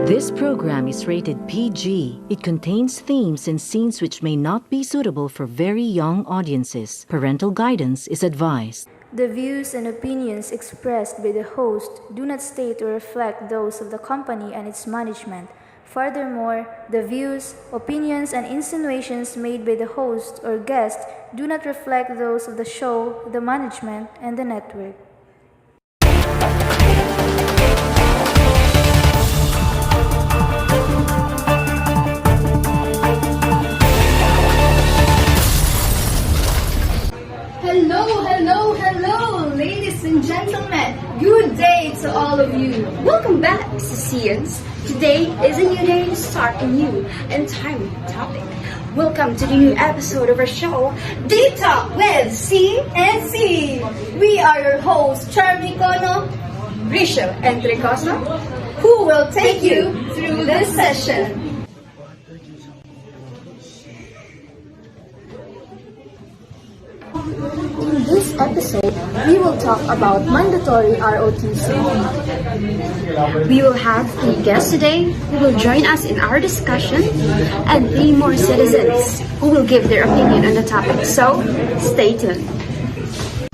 This program is rated PG. It contains themes and scenes which may not be suitable for very young audiences. Parental guidance is advised. The views and opinions expressed by the host do not state or reflect those of the company and its management. Furthermore, the views, opinions, and insinuations made by the host or guest do not reflect those of the show, the management, and the network. Hello, ladies and gentlemen. Good day to all of you. Welcome back to Science. Today is a new day to start a new and timely topic. Welcome to the new episode of our show, Data with C and C. We are your hosts, Charmy Cono, Rachel Entrecosa, who will take you through this session. In this episode, we will talk about mandatory ROTC. We will have 3 guests today who will join us in our discussion and 3 more citizens who will give their opinion on the topic. So, stay tuned.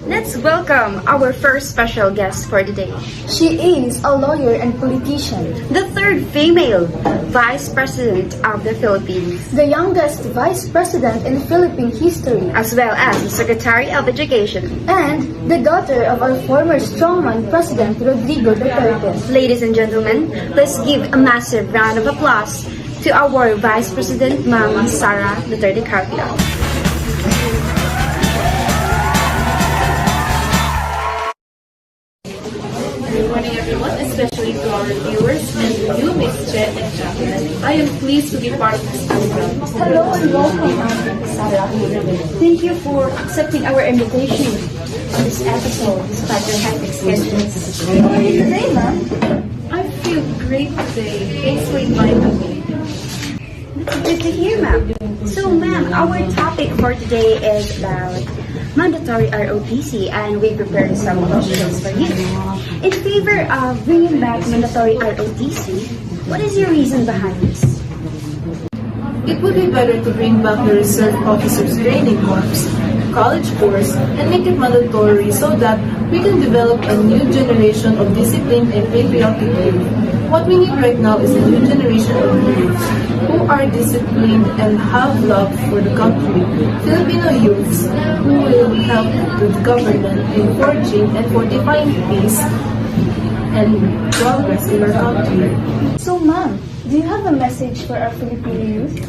Let's welcome our first special guest for today. She is a lawyer and politician. The 3rd female Vice President of the Philippines. The youngest Vice President in Philippine history. As well as the Secretary of Education. And the daughter of our former strongman President Rodrigo Duterte. Ladies and gentlemen, let's give a massive round of applause to our Vice President, Ma'am Sara Duterte Carpio. Good morning, everyone, especially to our viewers and to you, Ms. Chet and Jacqueline. I am pleased to be part of this program. Hello and welcome, Ma'am Sara. Thank you for accepting our invitation on this episode despite your hectic schedules. How are you today, ma'am? I feel great today. Thanks for inviting me. That's good to hear, ma'am. So, ma'am, our topic for today is about mandatory ROTC, and we prepared some questions for you. In favor of bringing back mandatory ROTC, what is your reason behind this? It would be better to bring back the Reserve Officers Training Corps, college course, and make it mandatory so that we can develop a new generation of disciplined and patriotic youth. What we need right now is a new generation of youths who are disciplined and have love for the country. Filipino youths who will help the government in forging and fortifying peace and progress in our country. So, ma'am, do you have a message for our Filipino youth?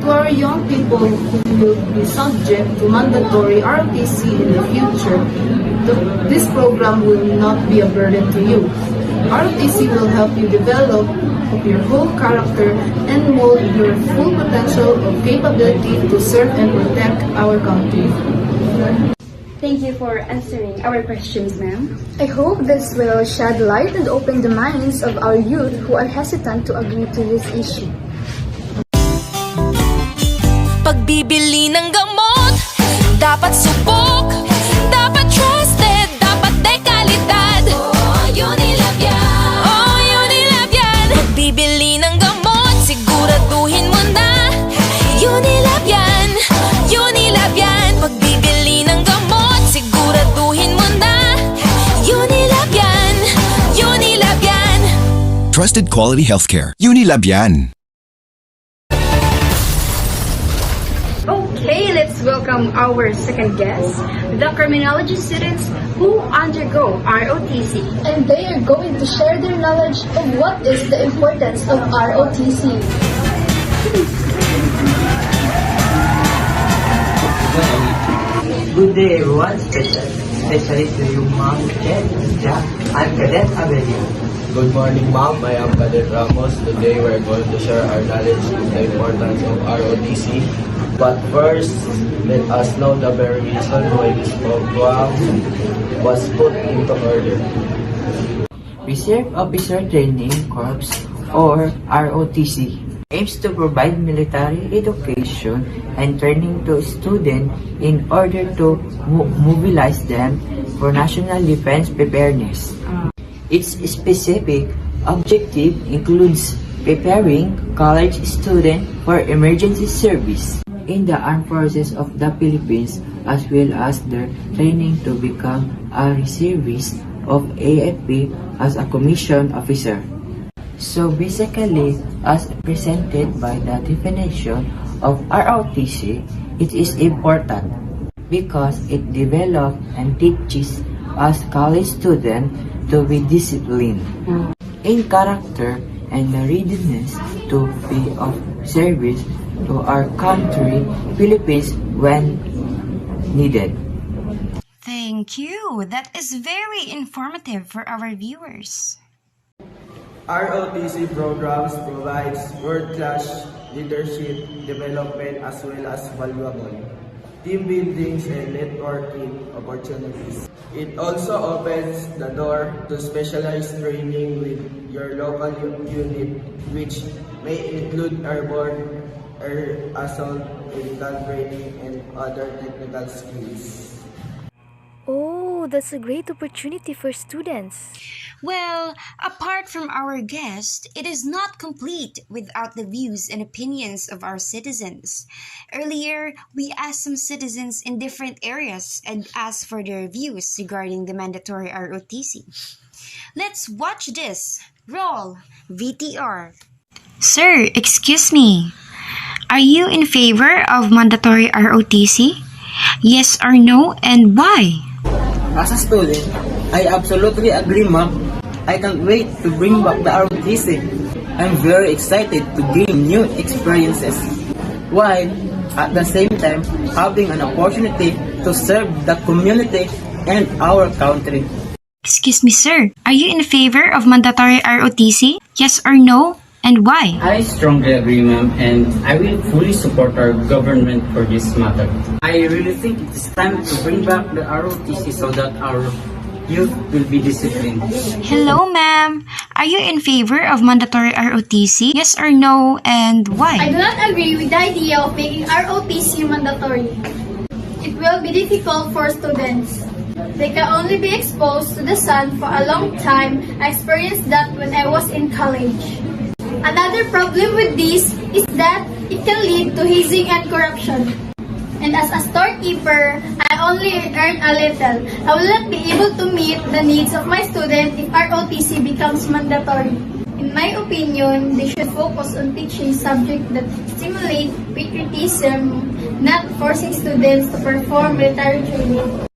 To our young people who will be subject to mandatory ROTC in the future, this program will not be a burden to you. ROTC will help you develop your whole character and mold your full potential of capability to serve and protect our country. Thank you for answering our questions, ma'am. I hope this will shed light and open the minds of our youth who are hesitant to agree to this issue. Pagbibili ng gamot, dapat subok, dapat trusted, dapat dekalidad. Oh, Unilab yan. Oh, Unilab yan. Pagbibili ng gamot, siguraduhin mo na. Unilab yan. Unilab yan. Pagbibili ng gamot, siguraduhin mo na. Unilab yan. Unilab yan. Trusted quality healthcare. Unilab yan. Okay, let's welcome our second guest, the criminology students who undergo ROTC. And they are going to share their knowledge of what is the importance of ROTC. Good day, everyone, especially to you, Ma'am Jen and Jack. I'm Cadet Avelio. Good morning, Ma'am. I am Cadet Ramos. Today we are going to share our knowledge of the importance of ROTC. But first, let us know the very reason why this program was put into order. Reserve Officer Training Corps, or ROTC, aims to provide military education and training to students in order to mobilize them for national defense preparedness. Its specific Objective includes preparing college students for emergency service in the armed forces of the Philippines, as well as their training to become a reservist of AFP as a commissioned officer. So basically, as presented by the definition of ROTC, it is important because it develops and teaches us college students to be disciplined in character and the readiness to be of service to our country, Philippines, when needed. Thank you. That is very informative for our viewers. ROTC programs provides world-class leadership development as well as valuable team buildings and networking opportunities. It also opens the door to specialized training with your local unit, which may include airborne, air assault, medical training, and other technical skills. Oh, that's a great opportunity for students. Well, apart from our guest, it is not complete without the views and opinions of our citizens. Earlier, we asked some citizens in different areas and asked for their views regarding the mandatory ROTC. Let's watch this. Roll VTR. Sir, excuse me. Are you in favor of mandatory ROTC? Yes or no, and why? As a student, I absolutely agree, ma'am. I can't wait to bring back the ROTC. I'm very excited to gain new experiences, while at the same time having an opportunity to serve the community and our country. Excuse me, sir. Are you in favor of mandatory ROTC? Yes or no, and why? I strongly agree, ma'am, and I will fully support our government for this matter. I really think it's time to bring back the ROTC so that our youth will be disciplined. Hello, ma'am. Are you in favor of mandatory ROTC? Yes or no, and why? I do not agree with the idea of making ROTC mandatory. It will be difficult for students. They can only be exposed to the sun for a long time. I experienced that when I was in college. Another problem with this is that it can lead to hazing and corruption. And as a storekeeper, I only earn a little. I will not be able to meet the needs of my students if ROTC becomes mandatory. In my opinion, they should focus on teaching subjects that stimulate patriotism, not forcing students to perform military training.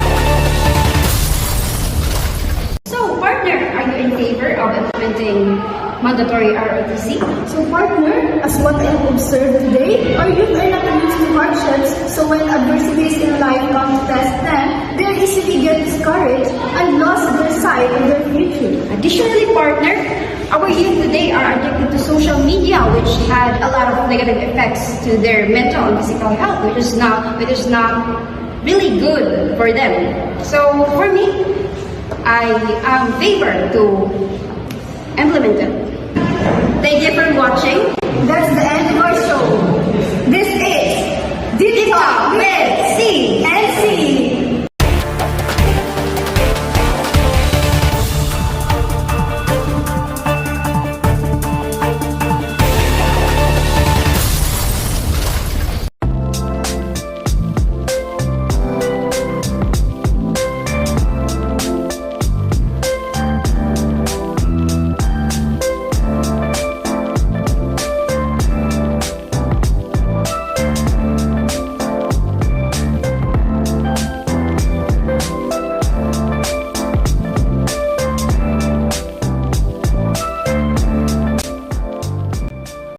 So, partner, are you in favor of implementing mandatory ROTC? So partner, as what I have observed today, our youth are not used to hardships, so when adversities in life come to test them, they easily get discouraged and lost their sight of their future. Additionally, partner, our youth today are addicted to social media, which had a lot of negative effects to their mental and physical health, which is not really good for them. So for me, I am favor to implement it. Thank you for watching. That's the end